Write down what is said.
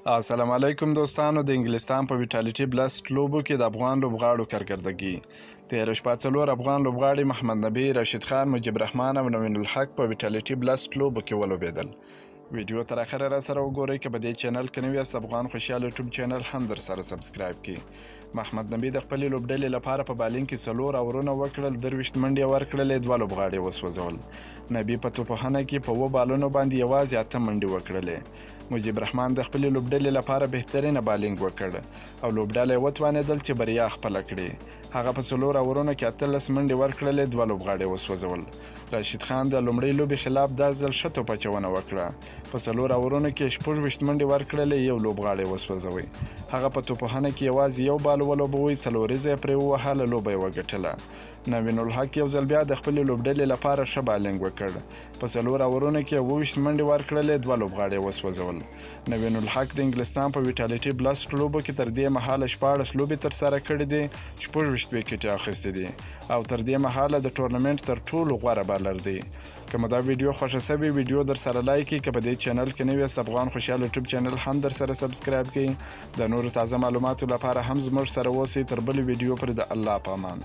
السلام علیکم دوستانو. د انګلستان په ویټالیټي بلسټ لوبو کې د افغان لوبغاړو کارکردګي. تېره شپه 4 افغان لوبغاړي محمد نبي، رشید خان، مجيب رحمان او نوین الحق په ویټالیټي بلسټ لوبو کې ولوبېدل. ویډیو تر اخره را سره وګورئ. که په دې چینل کې نوي یاست، افغان خوشحال یوټیوب چینل هم در سره سبسکرایب کړئ. محمد نبي د خپلې لوبډلې لپاره په بالینګ کې 4 اورونه وکړل، 23 منډې ورکړلې، 2 لوبغاړي وسوځول. نبي په توپخانه کې په 7 بالونو باندې یوازې 8 منډې وکړلې. مجيب رحمان د خپلې لوبډلې لپاره بهترینه بالینګ وکړ او لوبډله یې وتوانېدل چې بریا خپله کړي. هغه په 4 اورونو کې 18 منډې ورکړلې، 2 لوبغاړي وسوځول. رشید خان د لومړۍ لوبې خلاف دا ځل ښه توپچونه وکړه. په 4 اورونو کې 26 منډې ورکړلې، 1 لوبغاړی وسوځوي. هغه په توپخانه کې یوازې 1 بال ولوبوي، 4 یې پرې ووهله، لوبه یې وګټله. نوین الحق یو ځل بیا د خپلې لوبډلې لپاره ښه بالینګ وکړ. په 4 اورونو کې 27 منډې ورکړلې، 2 لوبغاړي وسوځول. نوین الحق د انګلستان په ویټالیټي بلسټ لوبو کې تر دې مهاله 14 لوبې ترسره کړې دي، 26 ویکټې اخیستې دي او تر دې مهاله د ټورنمنټ تر ټولو غوره بالر دی. که مو دا ویډیو خوښه شوې، ویډیو در سره لایک کړئ. که په دې چینل کې نوي یاست، افغان خوشحال یوټیوب چینل هم در سره سبسکرایب کړئ. د نورو تازه معلوماتو لپاره هم زموږ سره اوسئ. تر بلې ویډیو پورې د الله په امان.